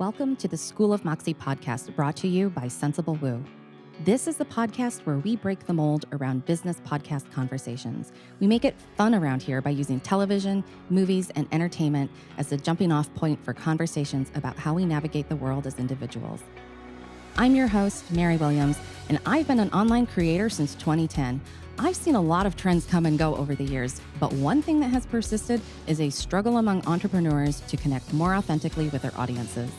Welcome to the School of Moxie podcast brought to you by Sensible Woo. This is the podcast where we break the mold around business podcast conversations. We make it fun around here by using television, movies, and entertainment as the jumping off point for conversations about how we navigate the world as individuals. I'm your host, Mary Williams, and I've been an online creator since 2010. I've seen a lot of trends come and go over the years, but one thing that has persisted is a struggle among entrepreneurs to connect more authentically with their audiences.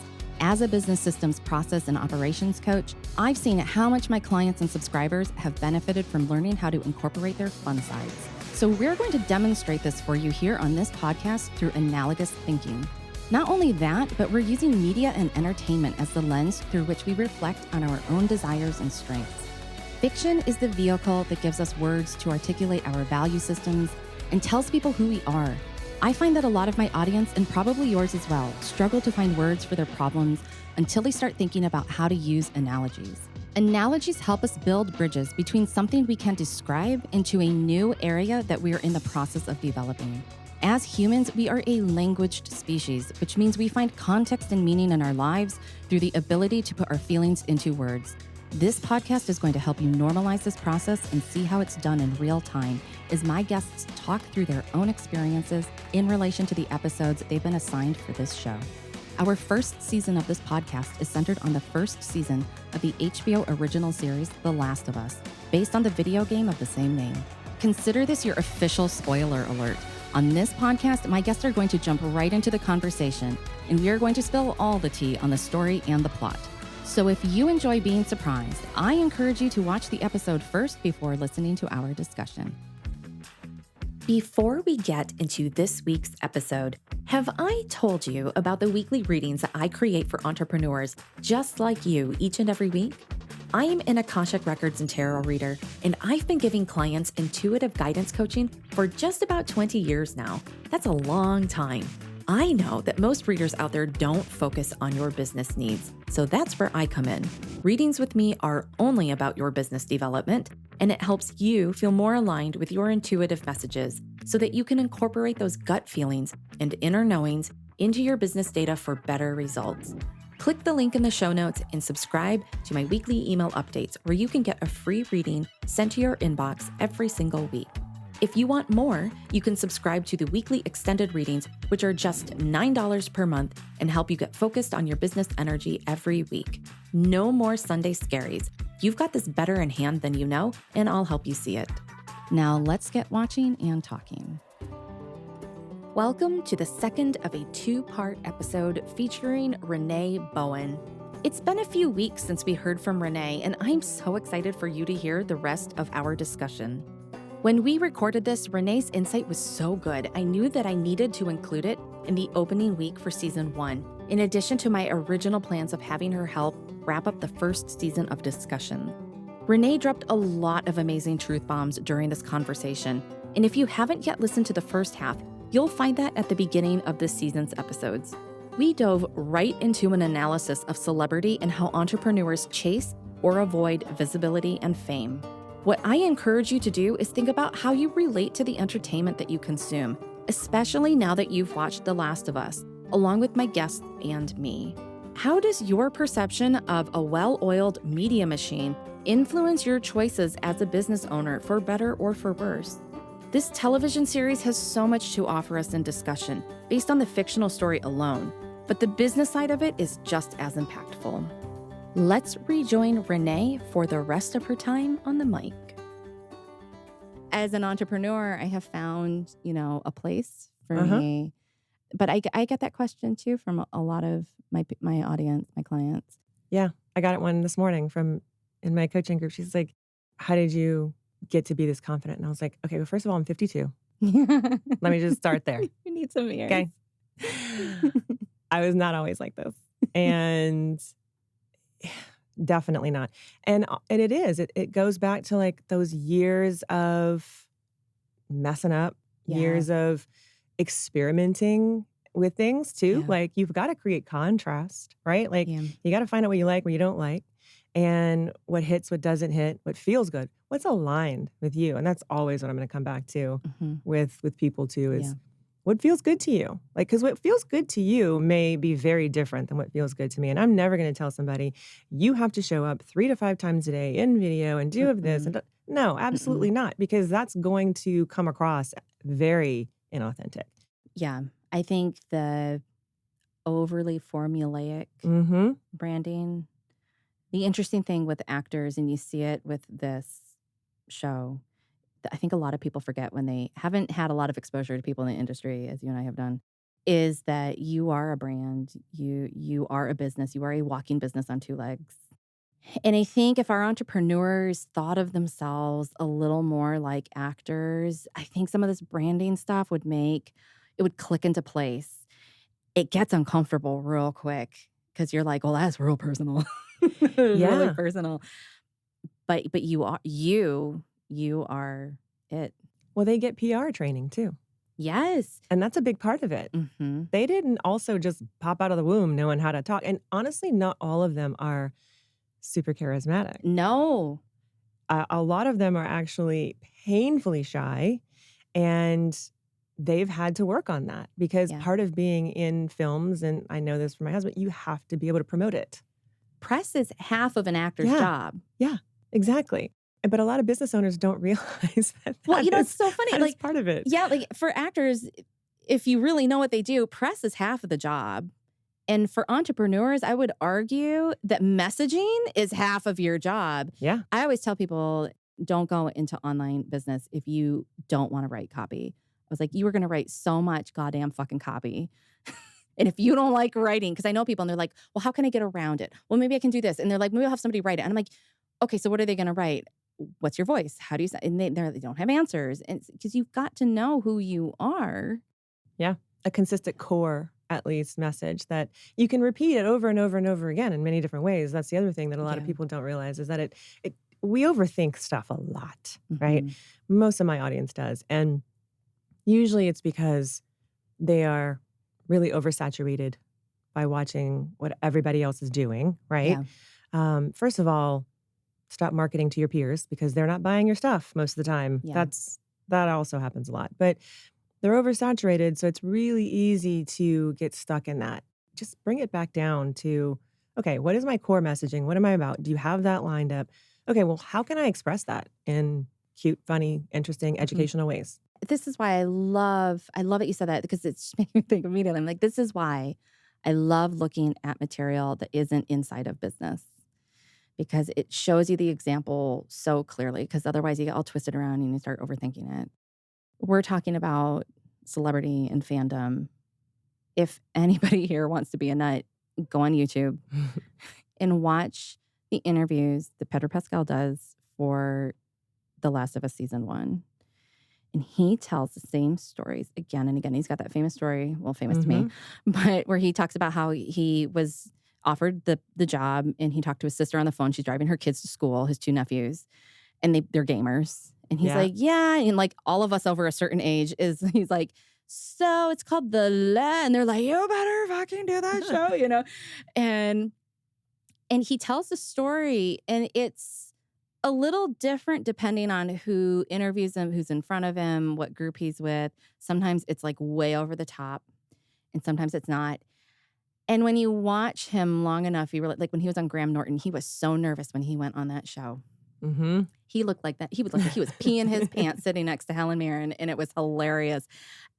As a business systems process and operations coach, I've seen how much my clients and subscribers have benefited from learning how to incorporate their fun sides. So we're going to demonstrate this for you here on this podcast through analogous thinking. Not only that, but we're using media and entertainment as the lens through which we reflect on our own desires and strengths. Fiction is the vehicle that gives us words to articulate our value systems and tells people who we are. I find that a lot of my audience, and probably yours as well, struggle to find words for their problems until they start thinking about how to use analogies. Analogies help us build bridges between something we can describe into a new area that we are in the process of developing. As humans, we are a languaged species, which means we find context and meaning in our lives through the ability to put our feelings into words. This podcast is going to help you normalize this process and see how it's done in real time as my guests talk through their own experiences in relation to the episodes they've been assigned for this show. Our first season of this podcast is centered on the first season of the HBO original series, The Last of Us, based on the video game of the same name. Consider this your official spoiler alert. On this podcast, my guests are going to jump right into the conversation, and we are going to spill all the tea on the story and the plot. So if you enjoy being surprised, I encourage you to watch the episode first before listening to our discussion. Before we get into this week's episode, have I told you about the weekly readings that I create for entrepreneurs just like you each and every week? I am an Akashic Records and Tarot reader, and I've been giving clients intuitive guidance coaching for just about 20 years now. That's a long time. I know that most readers out there don't focus on your business needs, so that's where I come in. Readings with me are only about your business development, and it helps you feel more aligned with your intuitive messages so that you can incorporate those gut feelings and inner knowings into your business data for better results. Click the link in the show notes and subscribe to my weekly email updates where you can get a free reading sent to your inbox every single week. If you want more, you can subscribe to the weekly extended readings, which are just $9 per month and help you get focused on your business energy every week. No more Sunday scaries. You've got this better in hand than you know, and I'll help you see it. Now let's get watching and talking. Welcome to the second of a two-part episode featuring Renee Bowen. It's been a few weeks since we heard from Renee, and I'm so excited for you to hear the rest of our discussion. When we recorded this, Renee's insight was so good, I knew that I needed to include it in the opening week for season 1, in addition to my original plans of having her help wrap up the first season of discussion. Renee dropped a lot of amazing truth bombs during this conversation, and if you haven't yet listened to the first half, you'll find that at the beginning of this season's episodes. We dove right into an analysis of celebrity and how entrepreneurs chase or avoid visibility and fame. What I encourage you to do is think about how you relate to the entertainment that you consume, especially now that you've watched The Last of Us, along with my guests and me. How does your perception of a well-oiled media machine influence your choices as a business owner, for better or for worse? This television series has so much to offer us in discussion, based on the fictional story alone, but the business side of it is just as impactful. Let's rejoin Renee for the rest of her time on the mic. As an entrepreneur, I have found, a place for me. But I get that question too from a lot of my audience, my clients. Yeah, I got one this morning in my coaching group. She's like, how did you get to be this confident? And I was like, okay, well, first of all, I'm 52. Let me just start there. You need some ears. Okay. I was not always like this. And definitely not. And it goes back to like those years of messing up, years of experimenting with things too. Yeah. Like you've got to create contrast, right? Like you got to find out what you like, what you don't like, and what hits, what doesn't hit, what feels good, what's aligned with you. And that's always what I'm going to come back to with people too, is what feels good to you? Like, because what feels good to you may be very different than what feels good to me. And I'm never going to tell somebody, you have to show up 3 to 5 times a day in video and do this. Mm-mm, And no, mm-mm. absolutely not, because that's going to come across very inauthentic. Yeah. I think the overly formulaic Mm-hmm. branding, the interesting thing with actors, and you see it with this show, that I think a lot of people forget when they haven't had a lot of exposure to people in the industry, as you and I have done, is that you are a brand. You are a business. You are a walking business on 2 legs. And I think if our entrepreneurs thought of themselves a little more like actors, I think some of this branding stuff would click into place. It gets uncomfortable real quick because you're like, well, that's real personal. It's really Yeah. personal. But you are it. Well, they get PR training too. Yes. And that's a big part of it. Mhm. They didn't also just pop out of the womb knowing how to talk. And honestly, not all of them are super charismatic. No. A lot of them are actually painfully shy, and they've had to work on that, because Yeah. part of being in films, and I know this from my husband, you have to be able to promote it. Press is half of an actor's Yeah, job. yeah, exactly. But a lot of business owners don't realize that Well, it's so funny, that is like part of it. yeah, like, for actors, if you really know what they do, press is half of the job. And for entrepreneurs, I would argue that messaging is half of your job. Yeah. I always tell people, don't go into online business if you don't wanna write copy. I was like, "You are gonna write so much goddamn fucking copy." And if you don't like writing, because I know people and they're like, well, how can I get around it? Well, maybe I can do this. And they're like, maybe I'll have somebody write it. And I'm like, okay, so what are they going to write? What's your voice? How do you say? And they don't have answers. And because you've got to know who you are. Yeah. A consistent core, at least, message that you can repeat it over and over and over again in many different ways. That's the other thing that a lot of Yeah. people don't realize, is that we overthink stuff a lot, right? Mhm. Most of my audience does. And usually it's because they are really oversaturated by watching what everybody else is doing, right? Yeah. First of all, stop marketing to your peers, because they're not buying your stuff most of the time. Yeah. That also happens a lot. But they're oversaturated, so it's really easy to get stuck in that. Just bring it back down to, okay, what is my core messaging? What am I about? Do you have that lined up? Okay, well, how can I express that in cute, funny, interesting, Mhm. educational ways? This is why I love that you said that, because it's making me think immediately. I'm like, this is why I love looking at material that isn't inside of business, because it shows you the example so clearly, because otherwise you get all twisted around and you start overthinking it. We're talking about celebrity and fandom. If anybody here wants to be a nut, go on YouTube and watch the interviews that Pedro Pascal does for The Last of Us season 1. And he tells the same stories again and again. He's got that famous story, well, famous to me, Mhm. but where he talks about how he was offered the job, and he talked to his sister on the phone. She's driving her kids to school, his 2 nephews, and they're gamers. And he's Yeah. like, yeah. And like all of us over a certain age he's like, so it's called and they're like, you better fucking do that show. And he tells the story, and it's a little different depending on who interviews him, who's in front of him, what group he's with. Sometimes it's like way over the top, and sometimes it's not. And when you watch him long enough, you really, like when he was on Graham Norton, he was so nervous when he went on that show. Mhm. He looked like that. He would look like he was peeing his pants sitting next to Helen Mirren, and it was hilarious.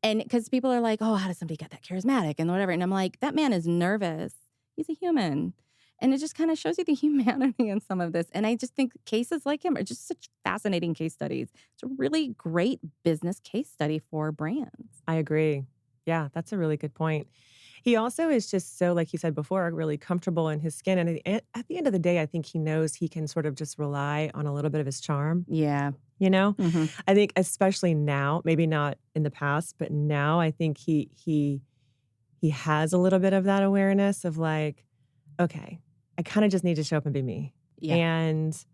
And because people are like, oh, how does somebody get that charismatic and whatever? And I'm like, that man is nervous. He's a human. And it just kind of shows you the humanity in some of this. And I just think cases like him are just such fascinating case studies. It's a really great business case study for brands. I agree. Yeah, that's a really good point. He also is just so, like you said before, really comfortable in his skin. And at the end of the day, I think he knows he can sort of just rely on a little bit of his charm, Yeah. you know? Hmm. I think especially now, maybe not in the past, but now I think he has a little bit of that awareness of like, okay, I kind of just need to show up and be me. Yeah. And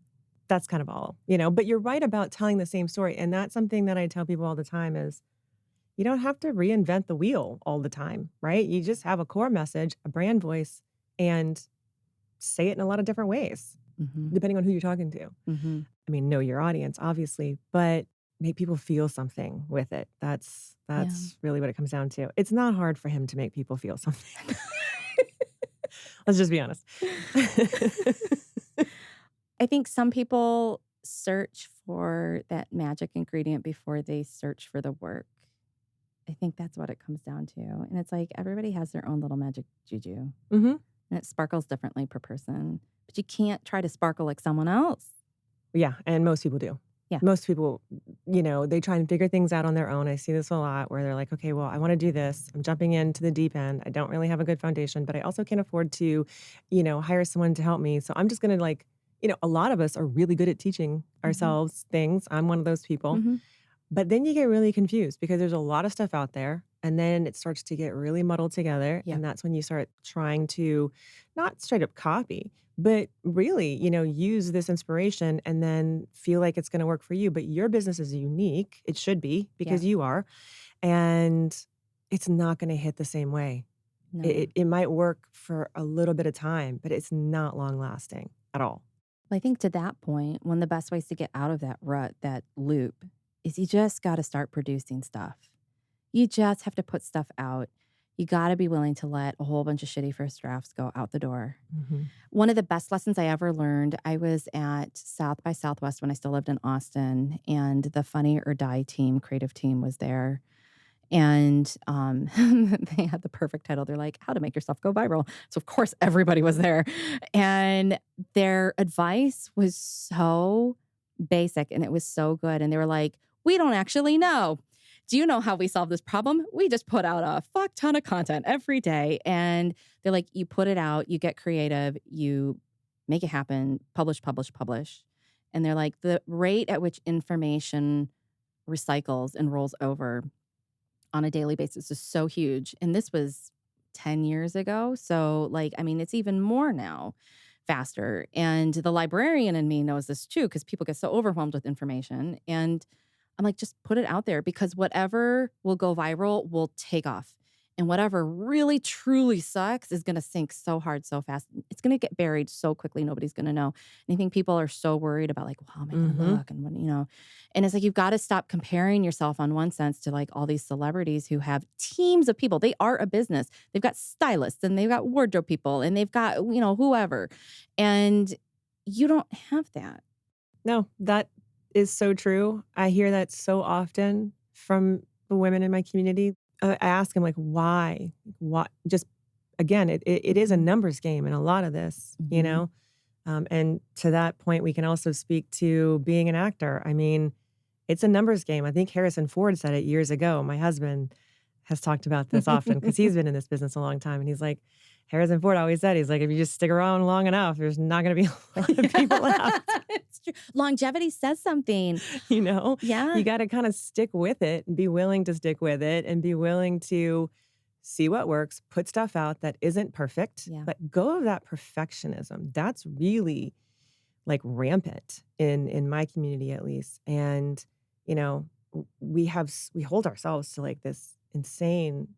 that's kind of all, but you're right about telling the same story. And that's something that I tell people all the time is, you don't have to reinvent the wheel all the time, right? You just have a core message, a brand voice, and say it in a lot of different ways, Hmm. depending on who you're talking to. Hmm. I mean, know your audience, obviously, but make people feel something with it. Yeah. That's really what it comes down to. It's not hard for him to make people feel something. Let's just be honest. I think some people search for that magic ingredient before they search for the work. I think that's what it comes down to. And it's like everybody has their own little magic juju, Mhm. and it sparkles differently per person. But you can't try to sparkle like someone else. Yeah, and most people do. Yeah. Most people, they try and figure things out on their own. I see this a lot where they're like, "Okay, well, I wanna do this. I'm jumping into the deep end. I don't really have a good foundation, but I also can't afford to, hire someone to help me. So I'm just gonna a lot of us are really good at teaching Mhm. ourselves things. I'm one of those people. Mhm. But then you get really confused because there's a lot of stuff out there, and then it starts to get really muddled together, Yeah. and that's when you start trying to not straight up copy, but really, use this inspiration and then feel like it's gonna work for you, but your business is unique. It should be Yeah. because you are, and it's not gonna hit the same way. It No. it it might work for a little bit of time, but it's not long lasting at all. I think to that point, one of the best ways to get out of that rut, that loop, is you just got to start producing stuff. You just have to put stuff out. You got to be willing to let a whole bunch of shitty first drafts go out the door. Mhm. One of the best lessons I ever learned, I was at South by Southwest when I still lived in Austin, and the Funny or Die team, creative team, was there. And they had the perfect title. They're like, How to Make Yourself Go Viral. So, of course, everybody was there. And their advice was so basic and it was so good. And they were like, We don't actually know. Do you know how we solve this problem? We just put out a fuck ton of content every day. And they're like, You put it out, you get creative, you make it happen, publish, publish, publish. And they're like, The rate at which information recycles and rolls over on a daily basis is so huge. And this was 10 years ago. So, it's even more now, faster. And the librarian in me knows this too, because people get so overwhelmed with information. And I'm like, just put it out there because whatever will go viral will take off. And whatever really truly sucks is going to sink so hard, so fast. It's going to get buried so quickly. Nobody's going to know. And I think people are so worried about like, well, how am I going to Mhm. look? And and it's like, you've got to stop comparing yourself on one sense to like all these celebrities who have teams of people. They are a business. They've got stylists and they've got wardrobe people and they've got, whoever. And you don't have that. No, that is so true. I hear that so often from the women in my community. I ask them like, "Why? Why?" Just again, it is a Mhm. numbers game in a lot of this, Mhm. And to that point, we can also speak to being an actor. I mean, it's a numbers game. I think Harrison Ford said it years ago. My husband has talked about this often because he's been in this business a long time, and he's like, Harrison Ford always said, he's like, "If you just stick around long enough, there's not gonna be a lot of people left." It's true. Longevity says something. You know? Yeah. You gotta kinda stick with it and be willing to stick with it and be willing to see what works, put stuff out that isn't perfect, Yeah. let go of that perfectionism. That's really, like, rampant in my community, at least, and, we hold ourselves to, like, this insane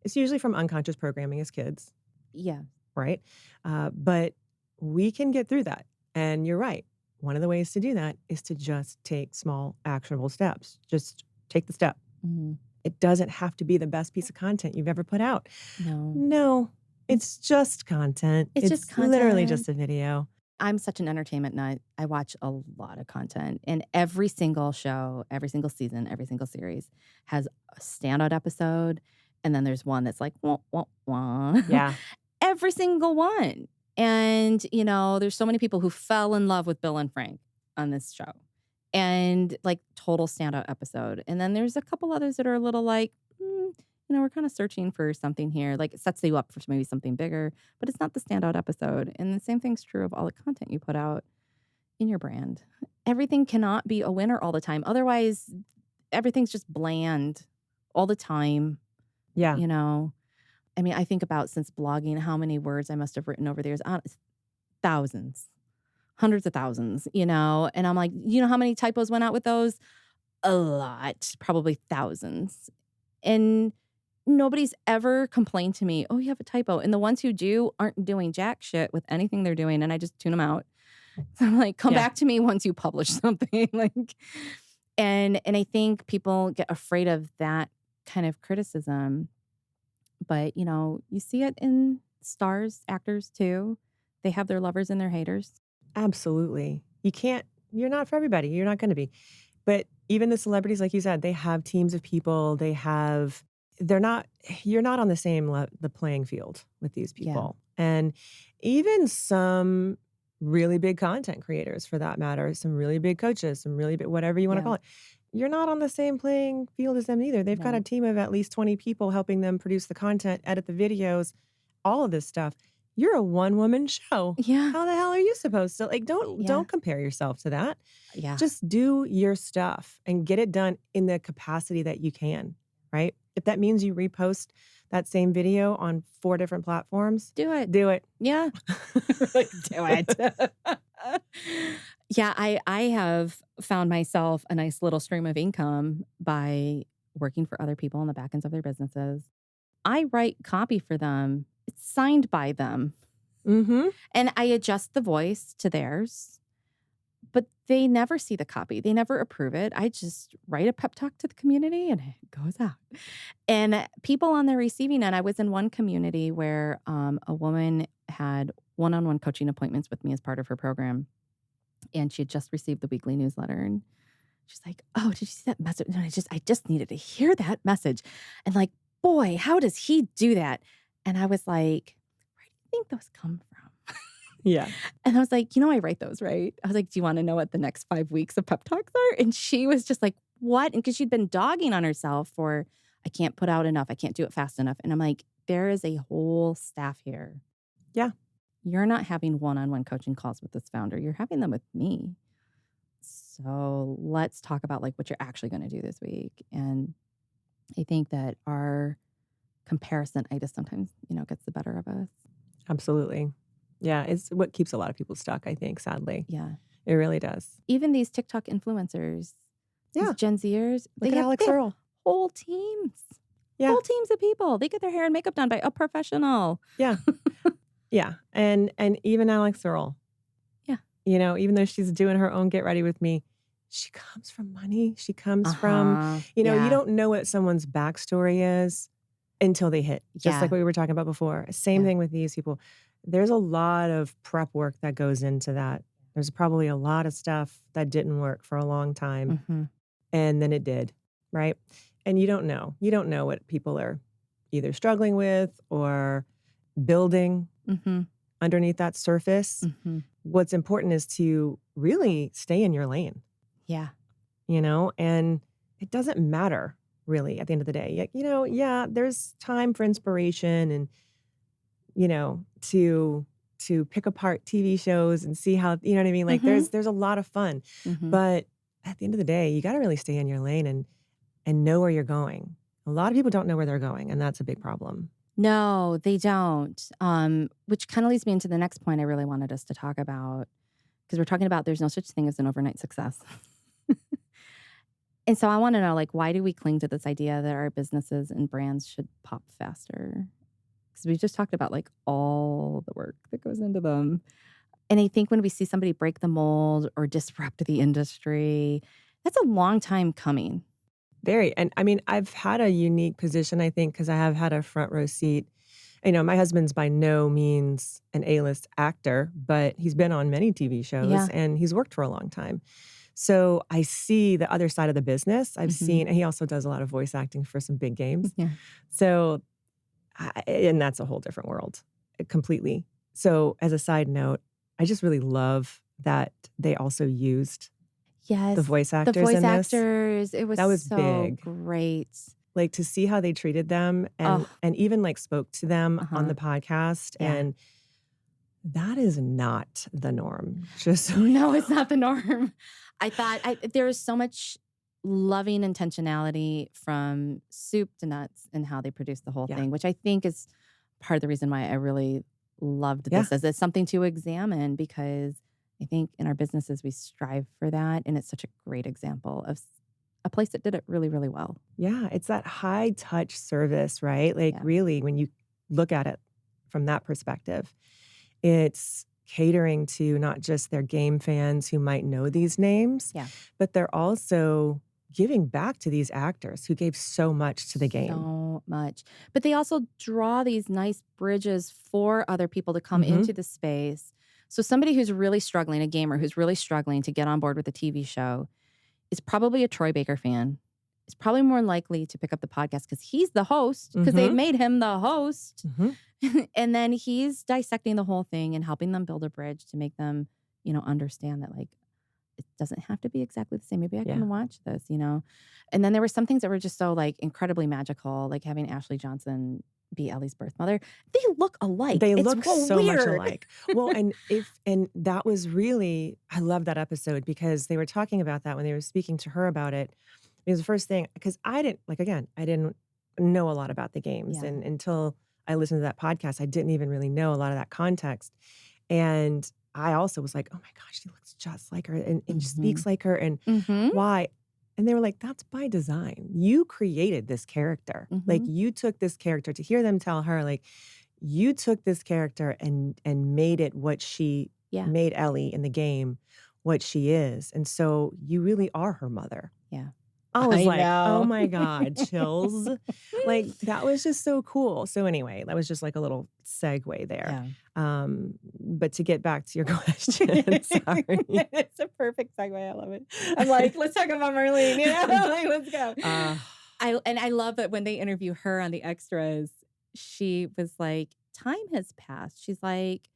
it's usually from unconscious programming as kids, Yeah. right? But we can get through that, and you're right. One of the ways to do that is to just take small, actionable steps. Just take the step. Mhm. It doesn't have to be the best piece of content you've ever put out. No. No, it's just content. It's just It's literally content. just a video. I'm such an entertainment nut. I watch a lot of content, and every single show, every single season, every single series has a standout episode, and then there's one that's like, "Wah, wah, wah." Yeah. Every single one. And, there's so many people who fell in love with Bill and Frank on this show, and, like, total standout episode. And then there's a couple others that are a little like, we're kinda searching for something here. Like, it sets you up for maybe something bigger, but it's not the standout episode. And the same thing's true of all the content you put out in your brand. Everything cannot be a winner all the time. Otherwise, everything's just bland all the time, Yeah. you know? I mean, I think about since blogging, how many words I must have written over the years. Thousands, hundreds of thousands, And I'm like, you know how many typos went out with those? A lot, probably thousands. And nobody's ever complained to me, "Oh, you have a typo." And the ones who do aren't doing jack shit with anything they're doing, and I just tune them out. So I'm like, "Come Yeah. back to me once you publish something." Like, And I think people get afraid of that kind of criticism. But, you see it in stars, actors too. They have their lovers and their haters. Absolutely. You're not for everybody. You're not gonna be. But even the celebrities, like you said, they have teams of people. They're not you're not on the same the playing field with these Yeah. people. And even some really big content creators for that matter, some really big coaches, some really big whatever you wanna Yeah. call it. You're not on the same playing field as them either. They've got a No. team of at least 20 people helping them produce the content, edit the videos, all of this stuff. You're a one-woman show. Yeah. How the hell are you supposed to don't Yeah. compare yourself to that. Yeah. Just do your stuff and get it done in the capacity that you can, right? If that means you repost that same video on 4 different platforms, Do it. do it. Yeah. Like, do it. Yeah, I have found myself a nice little stream of income by working for other people on the back ends of their businesses. I write copy for them. It's signed by them. Mhm. And I adjust the voice to theirs, but they never see the copy. They never approve it. I just write a pep talk to the community and it goes out. And people on the receiving end, I was in one community where a woman had one-on-one coaching appointments with me as part of her program. And she had just received the weekly newsletter. And she's like, "Oh, did you see that message?" And I just needed to hear that message. And like, boy, how does he do that? And I was like, where do you think those come from? Yeah. And I was like, I write those, right? I was like, do you want to know what the next 5 weeks of pep talks are? And she was just like, what? And because she'd been dogging on herself for, I can't put out enough. I can't do it fast enough. And I'm like, there is a whole staff here. Yeah. You're not having one-on-one coaching calls with this founder. You're having them with me. So let's talk about like what you're actually going to do this week. And I think that our comparison-itis sometimes, gets the better of us. Absolutely. Yeah, it's what keeps a lot of people stuck, I think, sadly. Yeah. It really does. Even these TikTok influencers, Yeah. these Gen Zers, Look at Alex they have Earl. whole teams. Yeah. Whole teams of people. They get their hair and makeup done by a professional. Yeah. Yeah. And even Alex Earl. Yeah. Even though she's doing her own get ready with me, she comes from money. She comes from, you Yeah. don't know what someone's backstory is until they hit. Just Yeah. like what we were talking about before. Same Yeah. thing with these people. There's a lot of prep work that goes into that. There's probably a lot of stuff that didn't work for a long time. Mhm. And then it did, right? And you don't know. You don't know what people are either struggling with or building Mhm. underneath that surface. Mhm. What's important is to really stay in your lane, Yeah. and it doesn't matter really at the end of the day. Yeah, there's time for inspiration and, to pick apart TV shows and see how, you know what I mean? Like Mhm. there's a lot of fun, Mhm. but at the end of the day, you got to really stay in your lane and know where you're going. A lot of people don't know where they're going, and that's a big problem. No, they don't. Which kind of leads me into the next point I really wanted us to talk about, because we're talking about there's no such thing as an overnight success. And so I want to know, like, why do we cling to this idea that our businesses and brands should pop faster? Because we just talked about like all the work that goes into them. And I think when we see somebody break the mold or disrupt the industry, that's a long time coming. Very. And I mean, I've had a unique position, I think, because I have had a front row seat. My husband's by no means an A-list actor, but he's been on many TV shows Yeah. and he's worked for a long time. So I see the other side of the business. I've Mhm. seen, and he also does a lot of voice acting for some big games. Yeah. So, and that's a whole different world completely. So as a side note, I just really love that they also used Yes. the voice actors The voice in this. actors. It was That was so big. great. Like to see how they treated them Oh. and even like spoke to them on Uh-huh. the podcast. Yeah. And that is not the norm. Just so No, it's not the norm. I thought there was so much loving intentionality from soup to nuts in how they produced the whole Yeah. thing, which I think is part of the reason why I really loved Yeah. this as it's something to examine, because I think in our businesses we strive for that. And it's such a great example of a place that did it really, really well. Yeah, it's that high touch service, right? Like Yeah. really when you look at it from that perspective, it's catering to not just their game fans who might know these names, Yeah. but they're also giving back to these actors who gave so much to the game. So much. But they also draw these nice bridges for other people to come Mhm. into the space. So somebody who's really struggling, a gamer who's really struggling to get on board with the TV show, is probably a Troy Baker fan. Is probably more likely to pick up the podcast because he's the host, because they've Mhm. made him the host. Mhm. And then he's dissecting the whole thing and helping them build a bridge to make them, understand that, like, it doesn't have to be exactly the same. Maybe I Yeah. can watch this. And then there were some things that were just so, like, incredibly magical, like having Ashley Johnson be Ellie's birth mother. They look alike. They It's look so so much weird. alike. Well, and that was really, I love that episode because they were talking about that when they were speaking to her about it. It was the first thing, because I didn't, like, again, I didn't know a lot about the games. Yeah. And until I listened to that podcast, I didn't even really know a lot of that context. And I also was like, oh my gosh, she looks just like her and she speaks like her. And Mhm. why? And they were like, that's by design. You created this character. Like, Mhm. you took this character, to hear them tell her, like, you took this character and made it what she Yeah. made Ellie in the game what she is. And so you really are her mother. Yeah. I was I like, oh know. my God, chills. Like, that was just so cool. So anyway, that was just like a little segue there. Yeah. But to get back to your question, sorry. It's a perfect segue. I love it. I'm like, let's talk about Marlene. Like, let's go. I love that when they interview her on the extras, she was like, time has passed. She's like,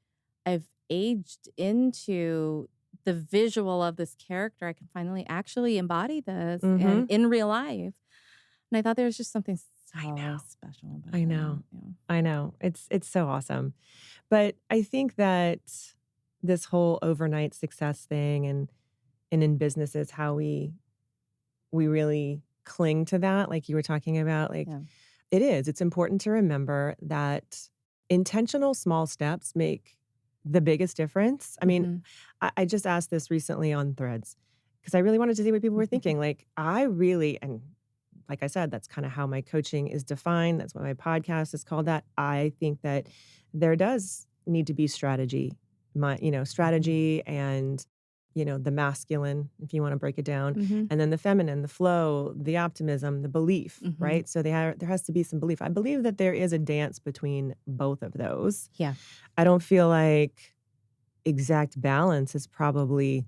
I've aged into the visual of this character. I can finally actually embody this and Mhm. in real life. And I thought there was just something I know. so special about I it. know. Yeah. I know. It's so awesome. But I think that this whole overnight success thing and in businesses, how we really cling to that, like you were talking about, like, Yeah. it's important to remember that intentional small steps make the biggest difference. I mean, Mhm. I just asked this recently on Threads because I really wanted to see what people were thinking. Like, I really, and like I said, that's kind of how my coaching is defined. That's why my podcast is called that. I think that there does need to be strategy, strategy and, the masculine, if you want to break it down, Mhm. and then the feminine, the flow, the optimism, the belief, Mhm. right? So there has to be some belief. I believe that there is a dance between both of those. Yeah. I don't feel like exact balance is probably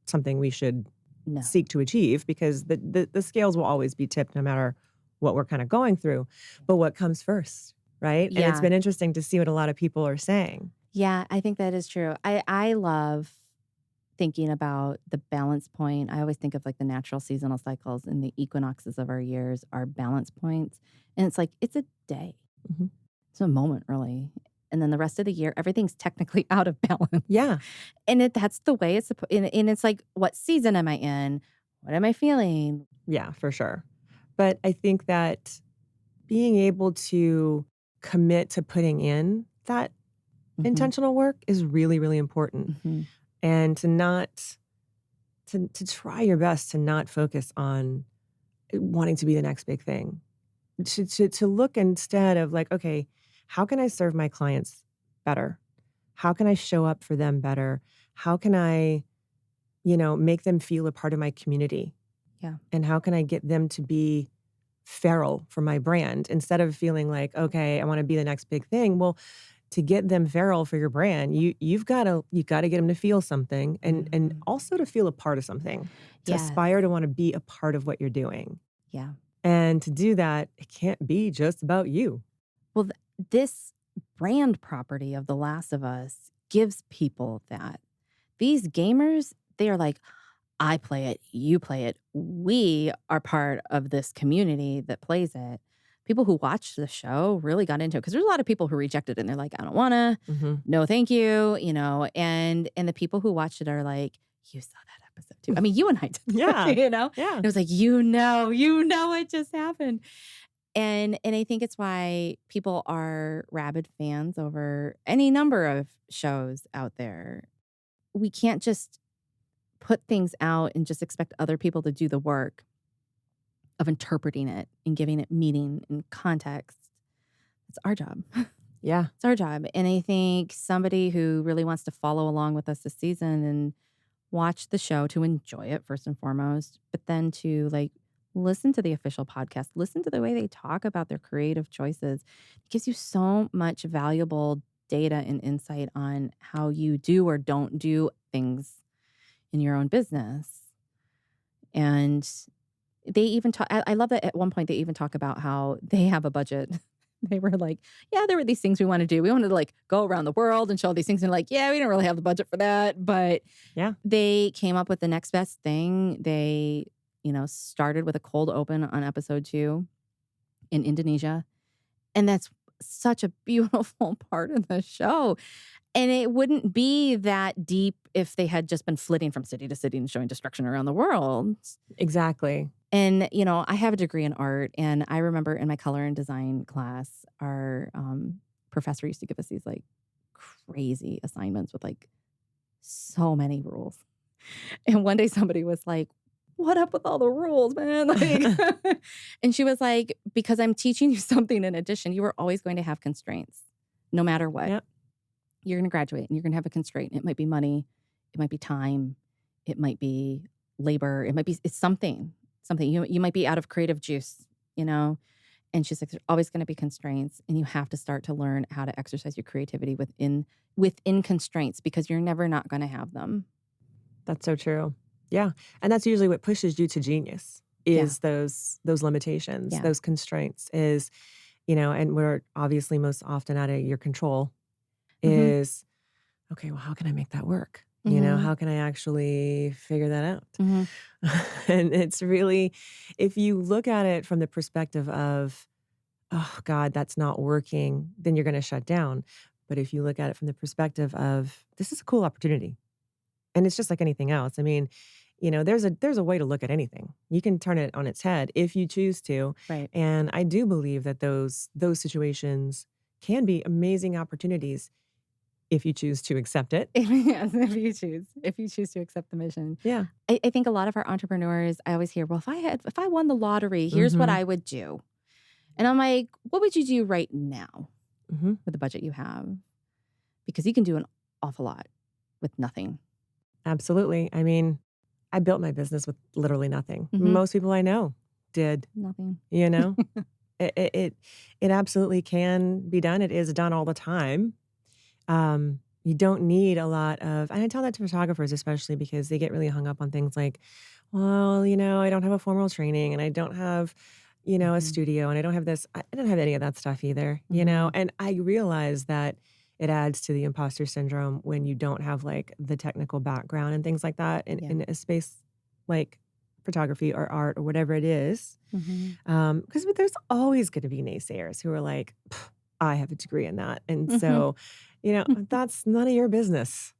something we should No. seek to achieve, because the scales will always be tipped no matter what we're kind of going through. But what comes first, right? And it's Yeah. been interesting to see what a lot of people are saying. Yeah, I think that is true. I love thinking about the balance point. I always think of, like, the natural seasonal cycles and the equinoxes of our years are balance points. And it's like, it's a day. Mhm. It's a moment, really. And then the rest of the year, everything's technically out of balance. Yeah. And that's the way it's supposed, and it's like, what season am I in? What am I feeling? Yeah, for sure. But I think that being able to commit to putting in that Mhm. intentional work is really, really important. Mhm. And to not to try your best to not focus on wanting to be the next big thing. To look instead of, like, okay, how can I serve my clients better? How can I show up for them better? How can I, make them feel a part of my community? Yeah. And how can I get them to be feral for my brand, instead of feeling like, okay, I want to be the next big thing? Well, to get them feral for your brand, you got to get them to feel something, and Mhm. also to feel a part of something, to Yes. aspire to want to be a part of what you're doing. Yeah. And to do that, it can't be just about you. Well, this brand property of The Last of Us gives people that. These gamers, they are like, I play it, you play it. We are part of this community that plays it. People who watch the show really got into it because there's a lot of people who rejected it and they're like, I don't want to. Mhm. No, thank you. And the people who watched it are like, you saw that episode too. I mean, you and I did. Yeah. Yeah. It was like, what just happened. And I think it's why people are rabid fans over any number of shows out there. We can't just put things out and just expect other people to do the work of interpreting it and giving it meaning and context. It's our job. Yeah. It's our job. And I think somebody who really wants to follow along with us this season and watch the show to enjoy it first and foremost, but then to like listen to the official podcast, listen to the way they talk about their creative choices. It gives you so much valuable data and insight on how you do or don't do things in your own business. And they even talk, I love that at one point they even talk about how they have a budget. They were like, yeah, there were these things we want to do. We wanted to like go around the world and show all these things. And like, yeah, we don't really have the budget for that. But Yeah. they came up with the next best thing. They, started with a cold open on episode 2 in Indonesia. And that's such a beautiful part of the show. And it wouldn't be that deep if they had just been flitting from city to city and showing destruction around the world. Exactly. And, I have a degree in art. And I remember in my color and design class, our professor used to give us these like crazy assignments with like so many rules. And one day somebody was like, what up with all the rules, man? Like, and she was like, because I'm teaching you something in addition, you are always going to have constraints, no matter what. Yep. You're going to graduate and you're going to have a constraint. It might be money. It might be time. It might be labor. It's something. You might be out of creative juice, And she's like, there's always going to be constraints. And you have to start to learn how to exercise your creativity within constraints because you're never not going to have them. That's so true. Yeah. And that's usually what pushes you to genius is those limitations, those constraints is, and we're obviously most often out of your control is, okay, well, how can I make that work? How can I actually figure that out? And it's really, if you look at it from the perspective of, oh God, that's not working, then you're going to shut down. But if you look at it from the perspective of, this is a cool opportunity. And it's just like anything else. I mean, there's a way to look at anything. You can turn it on its head if you choose to. Right. And I do believe that those situations can be amazing opportunities if you choose to accept it. Yes, if you choose to accept the mission. Yeah. I think a lot of our entrepreneurs, I always hear, well, if I won the lottery, here's what I would do. And I'm like, what would you do right now with the budget you have? Because you can do an awful lot with nothing. Absolutely. I mean, I built my business with literally nothing. Most people I know did. Nothing. It absolutely can be done. It is done all the time. You don't need a lot of, and I tell that to photographers, especially because they get really hung up on things like, well, I don't have a formal training and I don't have, a studio and I don't have this. I don't have any of that stuff either, and I realize that it adds to the imposter syndrome when you don't have like the technical background and things like that in a space like photography or art or whatever it is. Because there's always going to be naysayers who are like, I have a degree in that. And so, that's none of your business,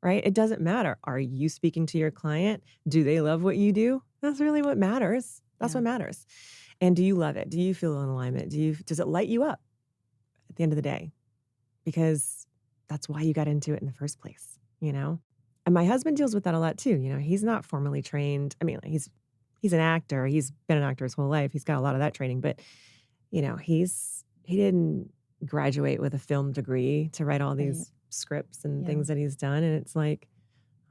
right? It doesn't matter. Are you speaking to your client? Do they love what you do? That's really what matters. That's what matters. And do you love it? Do you feel in alignment? Does it light you up at the end of the day? Because that's why you got into it in the first place, And my husband deals with that a lot too. He's not formally trained. I mean, he's an actor. He's been an actor his whole life. He's got a lot of that training, but he didn't graduate with a film degree to write all these scripts and things that he's done. And it's like,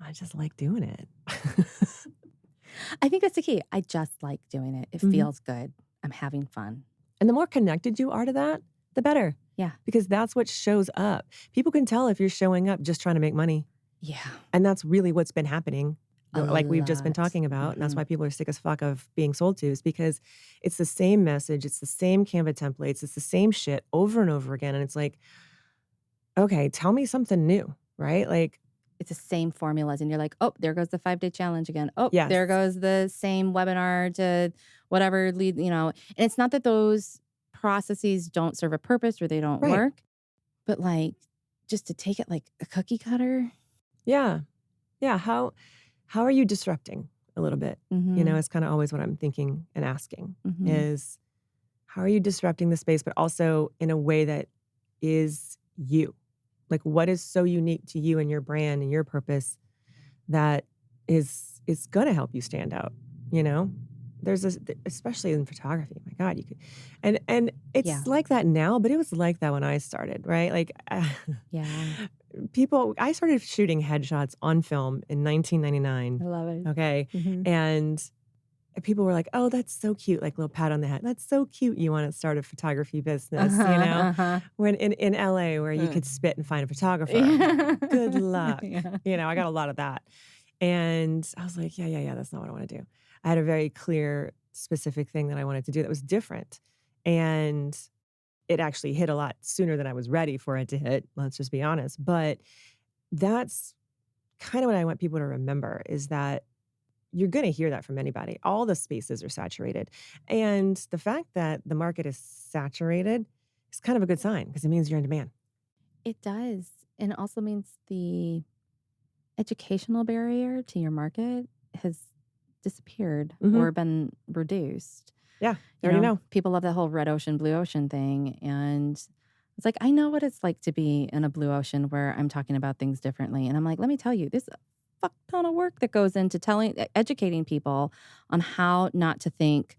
I just like doing it. I think that's the key. I just like doing it. It feels good. I'm having fun. And the more connected you are to that, the better. Yeah. Because that's what shows up. People can tell if you're showing up just trying to make money. Yeah. And that's really what's been happening. Like we've just been talking about. And that's why people are sick as fuck of being sold to, is because it's the same message. It's the same Canva templates. It's the same shit over and over again. And it's like, okay, tell me something new, right? Like, it's the same formulas. And you're like, oh, there goes the 5-day challenge again. Oh, there goes the same webinar to whatever lead, And it's not that those processes don't serve a purpose or they don't work, but like just to take it like a cookie cutter. Yeah. Yeah. How are you disrupting a little bit? It's kind of always what I'm thinking and asking is, how are you disrupting the space, but also in a way that is you? Like, what is so unique to you and your brand and your purpose that is going to help you stand out? There's especially in photography. My God, you could, and It's Yeah. like that now, but it was like that when I started, right? Like, Yeah. I started shooting headshots on film in I 1999, love it. okay? Mhm. And people were like, "Oh, that's so cute," like, little pat on the head. "That's so cute you wanna start a photography business," you Uh-huh, know? uh-huh. When in LA where you Uh. could spit and find a photographer. Yeah. Good luck. Yeah. I got a lot of that. And I was like, "Yeah, yeah, yeah, that's not what I wanna do." I had a very clear, specific thing that I wanted to do that was different. And it actually hit a lot sooner than I was ready for it to hit, let's just be honest. But that's kinda what I want people to remember is that you're gonna hear that from anybody. All the spaces are saturated. And the fact that the market is saturated is kind of a good sign because it means you're in demand. It does. And it also means the educational barrier to your market has disappeared Mhm. or been reduced. Yeah, you already know. People love that whole red ocean, blue ocean thing. And it's like, I know what it's like to be in a blue ocean where I'm talking about things differently. And I'm like, let me tell you, there's a fuck ton of work that goes into educating people on how not to think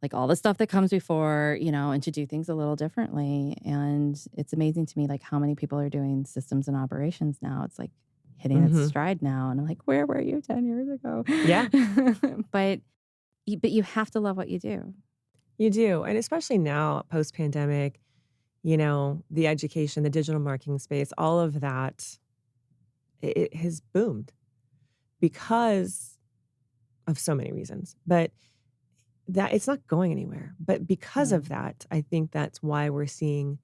like all the stuff that comes before, and to do things a little differently. And it's amazing to me, like how many people are doing systems and operations now. It's like hitting its Mhm. stride now. And I'm like, where were you 10 years ago? Yeah, but you have to love what you do. you do. And especially now, post-pandemic, the education, the digital marketing space, all of that, it has boomed because of so many reasons. But that it's not going anywhere. But because No. of that, I think that's why we're seeing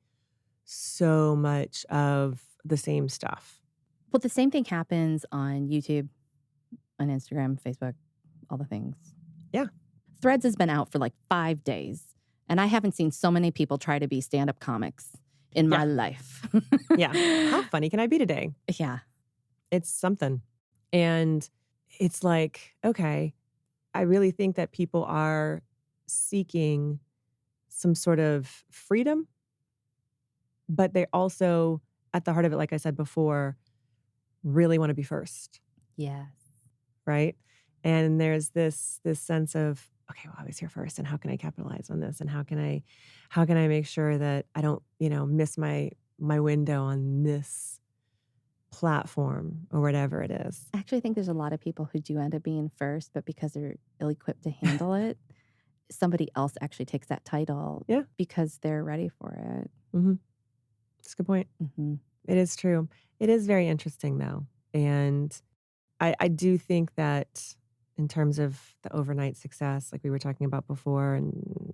so much of the same stuff. Well, the same thing happens on YouTube, on Instagram, Facebook, all the things. Yeah. Threads has been out for like 5 days, and I haven't seen so many people try to be stand-up comics in Yeah. my life. Yeah. How funny can I be today? Yeah. It's something. And it's like, okay, I really think that people are seeking some sort of freedom, but they also, at the heart of it, like I said before, really want to be first, Yes. right? And there's this sense of, okay, well, I was here first, and how can I capitalize on this? And how can I make sure that I don't, miss my window on this platform or whatever it is. I actually think there's a lot of people who do end up being first, but because they're ill-equipped to handle it, somebody else actually takes that title Yeah. because they're ready for it. Hmm. That's a good point. Mhm. It is true. It is very interesting though. And I do think that in terms of the overnight success, like we were talking about before, and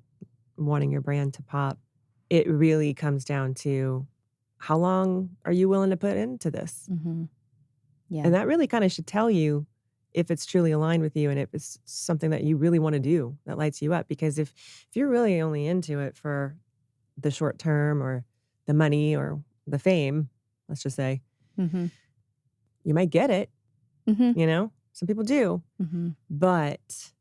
wanting your brand to pop, it really comes down to how long are you willing to put into this? Mhm. Yeah. And that really kind of should tell you if it's truly aligned with you and if it's something that you really want to do that lights you up. Because if you're really only into it for the short term or the money or the fame, let's just say, Mhm. you might get it, Mhm. some people do, Mhm. but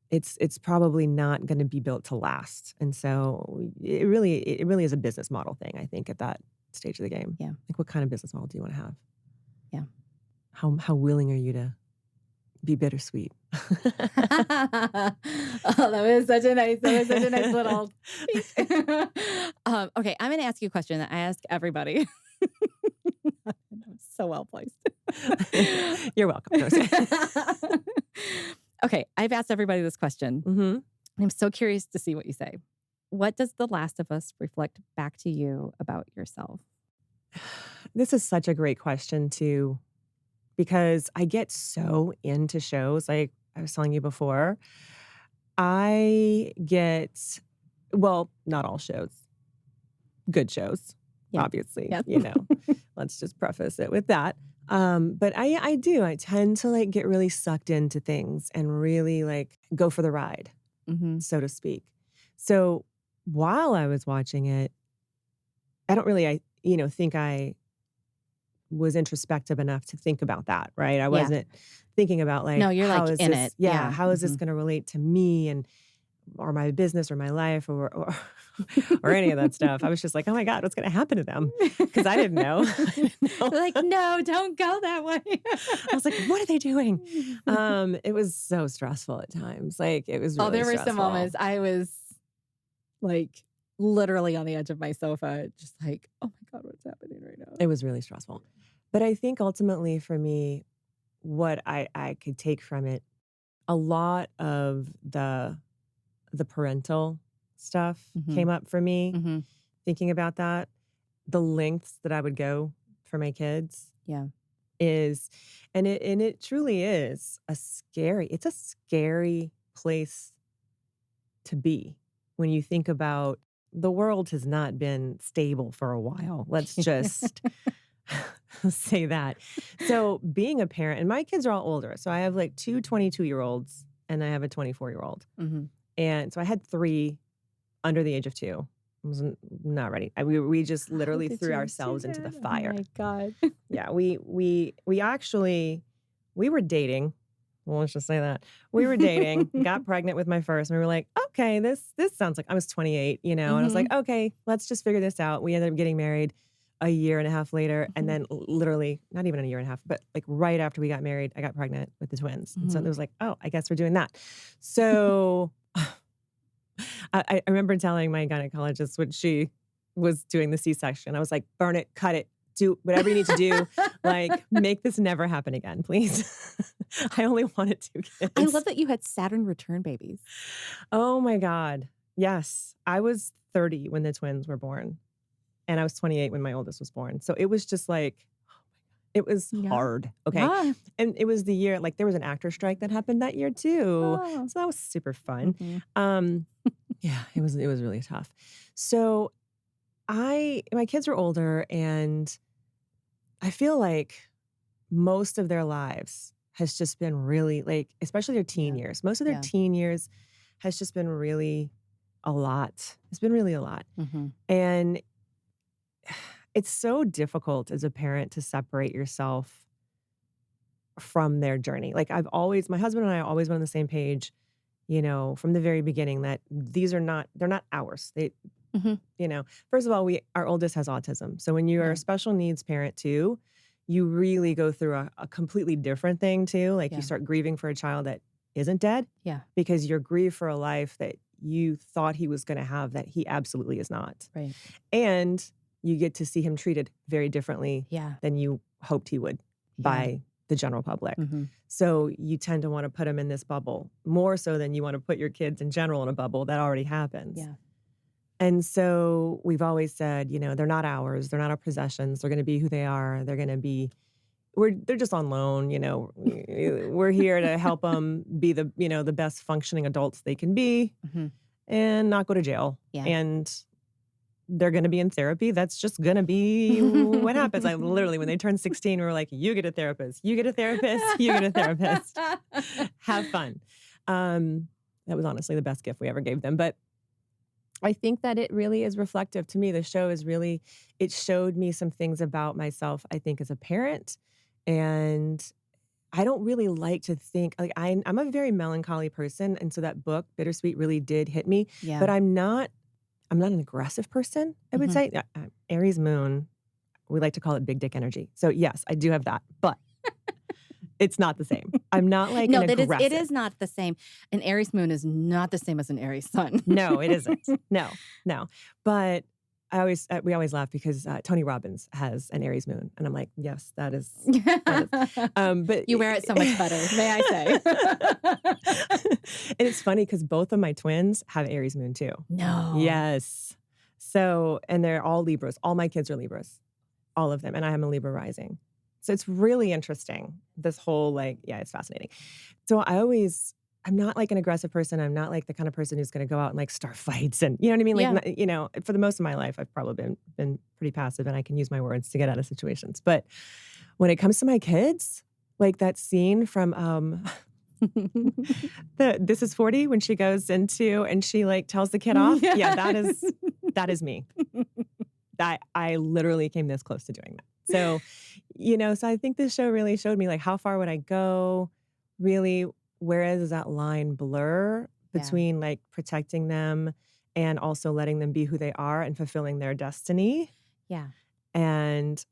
it's probably not going to be built to last. And so it really is a business model thing, I think, at that stage of the game. Yeah. Like, what kind of business model do you want to have? Yeah. How willing are you to be bittersweet? Oh, that was such a nice little peek. Okay, I'm gonna ask you a question that I ask everybody. I'm so well placed. You're welcome. No, Okay, I've asked everybody this question, Mhm. and I'm so curious to see what you say. What does The Last of Us reflect back to you about yourself? This is such a great question too, because I get so into shows, like I was telling you before. I get well, not all shows, good shows, Yeah. obviously, Yeah. let's just preface it with that. But I do, I tend to, like, get really sucked into things and really, like, go for the ride, Mhm. so to speak. So, while I was watching it, I don't really, think I was introspective enough to think about that, right? I Yeah. wasn't thinking about, No, like, you're, like, in it. Yeah. how is this Mhm. gonna relate to me and or my business or my life or or any of that stuff. I was just like, "Oh my god, what's gonna happen to them?" Because I didn't know. I didn't know. They're like, "No, don't go that way." I was like, "What are they doing?" It was so stressful at times. Like, it was Oh, really there were some stressful. moments I was like, literally on the edge of my sofa, just like, oh my God, what's happening right now? It was really stressful. But I think ultimately for me, what I could take from it, a lot of the parental stuff Mm-hmm. came up for me, Mm-hmm. thinking about that. The lengths that I would go for my kids Yeah. is, and it truly is it's a scary place to be when you think about the world has not been stable for a while. Let's just say that. So being a parent, and my kids are all older. So I have like two 22-year-olds and I have a 24-year-old. Mm-hmm. And so I had three under the age of two. I was not ready. We just How literally did threw you ourselves do into the that? Oh fire. my God. Yeah, we actually we were dating. Well, let's just say that. We were dating, got pregnant with my first, and we were like, okay, this sounds like I was 28, and I was like, Mm-hmm. okay, let's just figure this out. We ended up getting married a year and a half later, and Mm-hmm. then literally not even a year and a half, but like right after we got married, I got pregnant with the twins. And so it Mm-hmm. was like, oh, I guess we're doing that. So I remember telling my gynecologist when she was doing the C-section, I was like, burn it, cut it, do whatever you need to do. Like, make this never happen again, please. I only wanted two kids. I love that you had Saturn return babies. Oh my God. Yes. I was 30 when the twins were born, and I was 28 when my oldest was born. So it was just like, it was Yeah. hard. Okay. Yeah. And it was the year, like there was an actor strike that happened that year too. Oh. So that was super fun. Mm-hmm. Yeah, it was really tough. So my kids were older, and I feel like most of their lives has just been really like, especially their teen Yeah. years. Most of their Yeah. teen years has just been really a lot. It's been really a lot. Mm-hmm. And it's so difficult as a parent to separate yourself from their journey. Like my husband and I always been on the same page, from the very beginning that they're not ours. Mm-hmm. First of all, our oldest has autism. So when you are Yeah. a special needs parent too, you really go through a completely different thing too. Like Yeah. you start grieving for a child that isn't dead Yeah. because you're grieved for a life that you thought he was going to have that he absolutely is not. Right. And you get to see him treated very differently Yeah. than you hoped he would by the general public. Mm-hmm. So you tend to want to put him in this bubble more so than you want to put your kids in general in a bubble that already happens. Yeah. And so we've always said, they're not ours. They're not our possessions. They're going to be who they are. They're going to be, they're just on loan. We're here to help them be the best functioning adults they can be Mm-hmm. and not go to jail. Yeah. And they're going to be in therapy. That's just going to be what happens. I literally, when they turned 16, we were like, you get a therapist, you get a therapist, you get a therapist. Have fun. That was honestly the best gift we ever gave them. But I think that it really is reflective to me. The show it showed me some things about myself, I think, as a parent. And I don't really like to think, like I'm a very melancholy person. And so that book, Bittersweet, really did hit me. Yeah. But I'm not an aggressive person, I would say. Aries moon, we like to call it big dick energy. So yes, I do have that. But it's not the same. I'm not like an aggressive. It is not the same. An Aries moon is not the same as an Aries sun. No, it isn't. No. But we always laugh because Tony Robbins has an Aries moon, and I'm like, yes, that is. But you wear it so much better, may I say? And it's funny because both of my twins have Aries moon too. No. Yes. So, and they're all Libras. All my kids are Libras, all of them, and I am a Libra rising. So it's really interesting. This whole it's fascinating. So I'm not like an aggressive person. I'm not like the kind of person who's going to go out and like start fights and you know what I mean? Like, for the most of my life, I've probably been pretty passive and I can use my words to get out of situations. But when it comes to my kids, like that scene from This Is 40 when she goes into and she like tells the kid off. Yeah, that is me. I literally came this close to doing that. So, so I think this show really showed me like how far would I go? Really, where does that line blur between like protecting them and also letting them be who they are and fulfilling their destiny? Yeah. And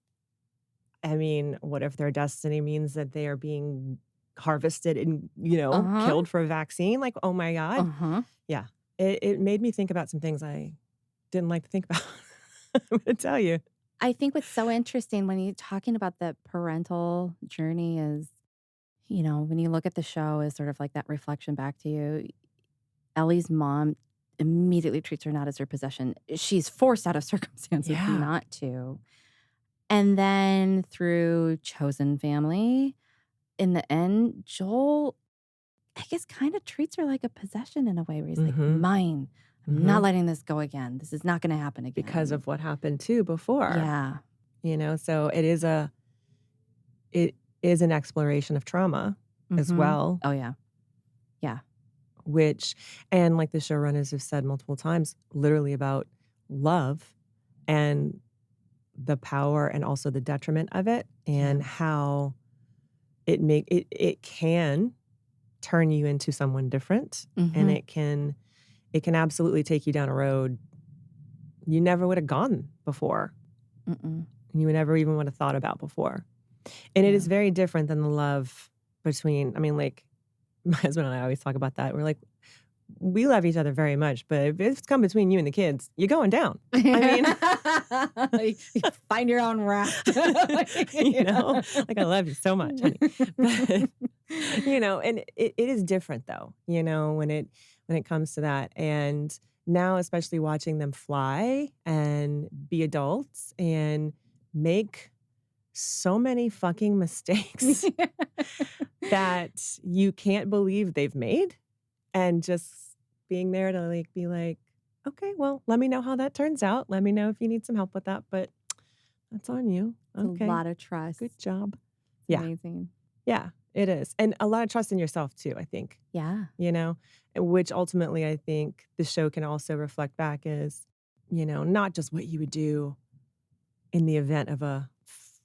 I mean, what if their destiny means that they are being harvested and, killed for a vaccine? Like, oh my God. Uh-huh. Yeah. It made me think about some things I didn't like to think about. I'm gonna tell you. I think what's so interesting when you're talking about the parental journey is, when you look at the show as sort of like that reflection back to you, Ellie's mom immediately treats her not as her possession. She's forced out of circumstances Yeah. not to. And then through chosen family, in the end, Joel, I guess, kind of treats her like a possession in a way where he's like, Mhm. mine. I'm not Mhm. letting this go again. This is not going to happen Because again. of what happened too before, Yeah. so it is an exploration of trauma as Mm-hmm. well, Oh, yeah. Yeah. which and like the showrunners have said multiple times, literally about love and the power and also the detriment of it Yeah. and how it can turn you into someone different, and Mm-hmm. it can absolutely take you down a road you never would have gone before, Mm-mm. and you would never even would have thought about before. And it Yeah. is very different than the love between like, my husband and I always talk about that. We're like, we love each other very much, but if it's come between you and the kids, you're going down. I mean, You find your own raft. like, I love you so much, honey. But, and it is different though, when it comes to that. And now, especially watching them fly and be adults and make so many fucking mistakes that you can't believe they've made, and just being there to be like, okay, well, let me know how that turns out. Let me know if you need some help with that, but that's on you. It's a Okay. lot of trust. Good job. It's Yeah. amazing. Yeah, it is. And a lot of trust in yourself too, I think, Yeah. which ultimately I think the show can also reflect back as, not just what you would do in the event of a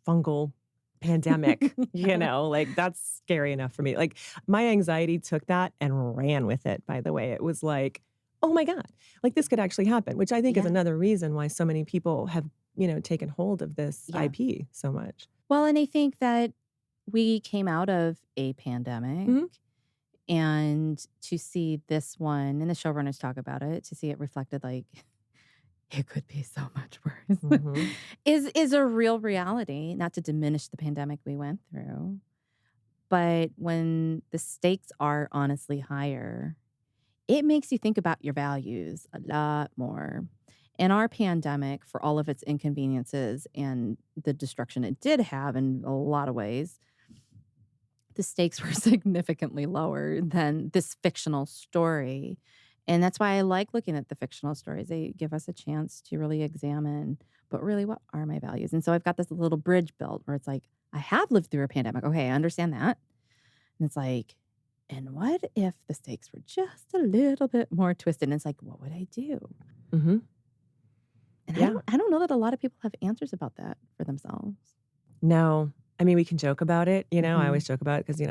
fungal pandemic, Yeah. like that's scary enough for me. Like my anxiety took that and ran with it, by the way. It was like, oh my God, like this could actually happen, which I think is Yeah. another reason why so many people have, taken hold of this Yeah. IP so much. Well, and I think that we came out of a pandemic, Mhm. and to see this one, and the showrunners talk about it, to see it reflected like it could be so much worse, Mhm. is a real reality. Not to diminish the pandemic we went through, but when the stakes are honestly higher, it makes you think about your values a lot more. And our pandemic, for all of its inconveniences and the destruction it did have in a lot of ways, the stakes were significantly lower than this fictional story. And that's why I like looking at the fictional stories. They give us a chance to really examine, but really, what are my values? And so I've got this little bridge built where it's like, I have lived through a pandemic. Okay, I understand that. And it's like, and what if the stakes were just a little bit more twisted? And it's like, what would I do? Mhm. And I Yeah. don't I don't know that a lot of people have answers about that for themselves. No. I mean, we can joke about it, I Mhm. always joke about it because,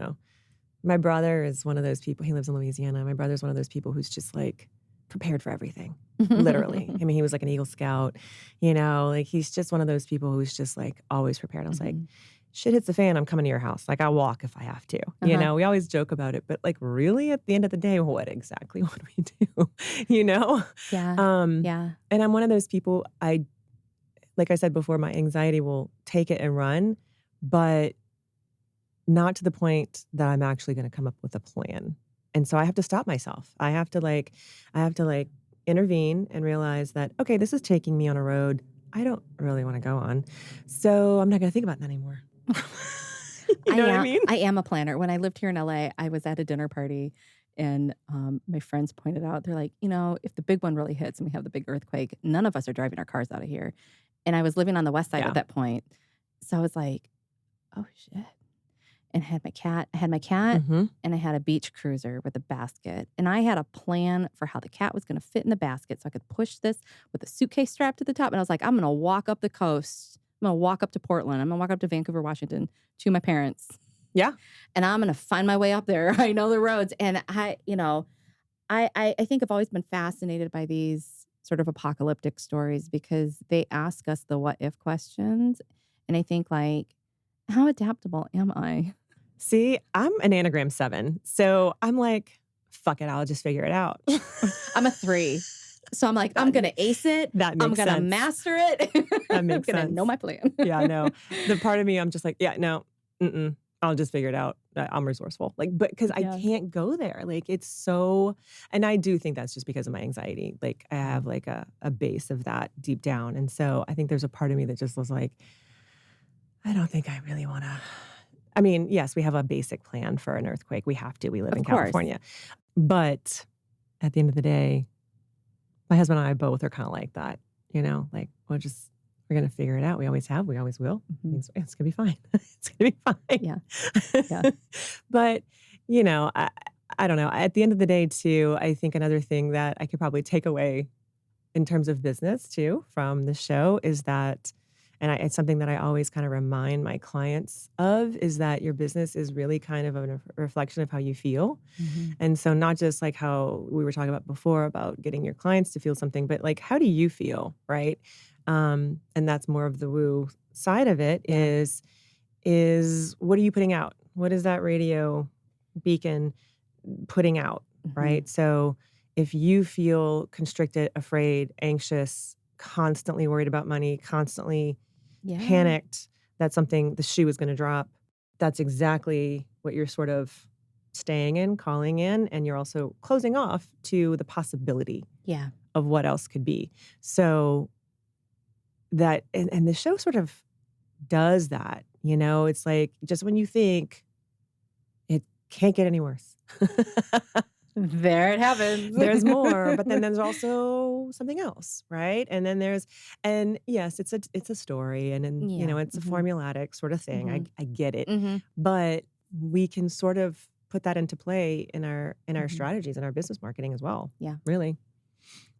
my brother is one of those people. He lives in Louisiana. My brother's one of those people who's just like prepared for everything, literally. I mean, he was like an Eagle Scout, like he's just one of those people who's just like always prepared. I was like, Mhm. shit hits the fan, I'm coming to your house. Like I'll walk if I have to. Uh-huh. We always joke about it, but like really at the end of the day, what exactly would we do? you know? Yeah. Um, Yeah. and I'm one of those people, like I said before, my anxiety will take it and run, but not to the point that I'm actually gonna come up with a plan. And so I have to stop myself. I have to intervene and realize that, okay, this is taking me on a road I don't really wanna go on. So I'm not gonna think about that anymore. You I know what I am mean? I am a planner. When I lived here in LA, I was at a dinner party, and, my friends pointed out, they're like, if the big one really hits and we have the big earthquake, none of us are driving our cars out of here." And I was living on the West Side at Yeah. that point. So I was like, "Oh, shit." And I had my cat, Mhm. and I had a beach cruiser with a basket, and I had a plan for how the cat was gonna fit in the basket so I could push this with a suitcase strapped to the top, and I was like, "I'm gonna walk up the coast. I'm gonna walk up to Portland. I'm gonna walk up to Vancouver, Washington, to my parents, Yeah. and I'm gonna find my way up there. I know the roads." And I think I've always been fascinated by these sort of apocalyptic stories because they ask us the what if questions, and I think, like, how adaptable am I? See, I'm an Enneagram 7, so I'm like, "Fuck it, I'll just figure it out." I'm a 3. So I'm like, I'm going to ace it. That makes I'm going to sense. master it. That makes I'm going to sense. know my plan. Yeah, no. The part of me, I'm just like, yeah, no, I'll just figure it out. I'm resourceful. Like, but because I can't go there. Like, it's so, and I do think that's just because of my anxiety. Like, I have like a base of that deep down. And so I think there's a part of me that just was like, I don't think I really want to. I mean, yes, we have a basic plan for an earthquake. We have to. We live in California. But at the end of the day, my husband and I both are kind of like that, like we're going to figure it out. We always have, we always will. Mm-hmm. It's going to be fine. It's going to be fine. Yeah. But, I don't know. At the end of the day too, I think another thing that I could probably take away in terms of business too from the show is that, and it's something that I always kind of remind my clients of, is that your business is really kind of a reflection of how you feel. Mm-hmm. And so not just like how we were talking about before about getting your clients to feel something, but like, how do you feel, right? And that's more of the woo side of it is what are you putting out? What is that radio beacon putting out, mm-hmm. right? So if you feel constricted, afraid, anxious, constantly worried about money, constantly panicked that the shoe is going to drop, that's exactly what you're sort of staying in, calling in, and you're also closing off to the possibility of what else could be. So that, and the show sort of does that, it's like just when you think it can't get any worse. There it happens. There's more, but then there's also something else, right? And then and yes, it's a story, and then it's a formulatic sort of thing. Mm-hmm. I get it, mm-hmm. but we can sort of put that into play in our mm-hmm. strategies and our business marketing as well. Yeah, really.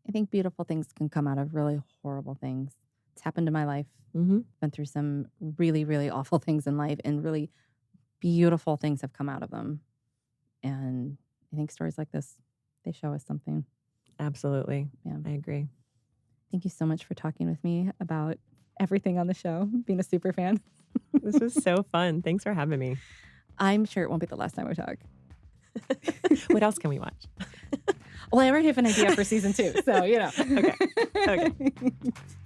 I think beautiful things can come out of really horrible things. It's happened in my life. Mm-hmm. Been through some really, really awful things in life, and really beautiful things have come out of them. And I think stories like this, they show us something. Absolutely. Yeah, I agree. Thank you so much for talking with me about everything on the show, being a super fan. This was so fun. Thanks for having me. I'm sure it won't be the last time we talk. What else can we watch? Well, I already have an idea for season 2, so, Okay.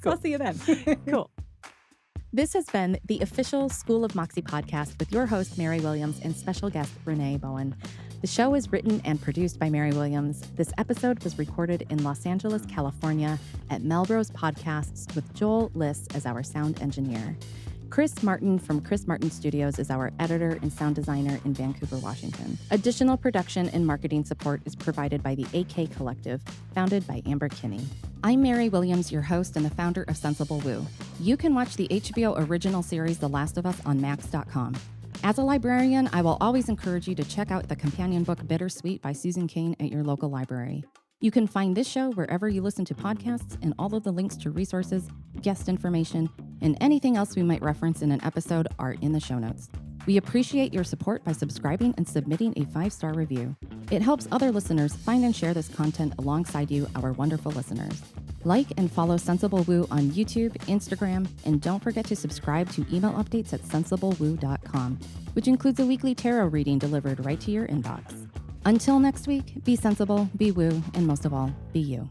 So I'll see you then. Cool. This has been the official School of Moxie podcast with your host, Mary Williams, and special guest, Renee Bowen. The show is written and produced by Mary Williams. This episode was recorded in Los Angeles, California at Melrose Podcasts with Joel Liss as our sound engineer. Chris Martin from Chris Martin Studios is our editor and sound designer in Vancouver, Washington. Additional production and marketing support is provided by the AK Collective, founded by Amber Kinney. I'm Mary Williams, your host and the founder of Sensible Woo. You can watch the HBO original series The Last of Us on Max.com. As a librarian, I will always encourage you to check out the companion book Bittersweet by Susan Cain at your local library. You can find this show wherever you listen to podcasts, and all of the links to resources, guest information, and anything else we might reference in an episode are in the show notes. We appreciate your support by subscribing and submitting a 5-star review. It helps other listeners find and share this content alongside you, our wonderful listeners. Like and follow Sensible Woo on YouTube, Instagram, and don't forget to subscribe to email updates at sensiblewoo.com, which includes a weekly tarot reading delivered right to your inbox. Until next week, be sensible, be woo, and most of all, be you.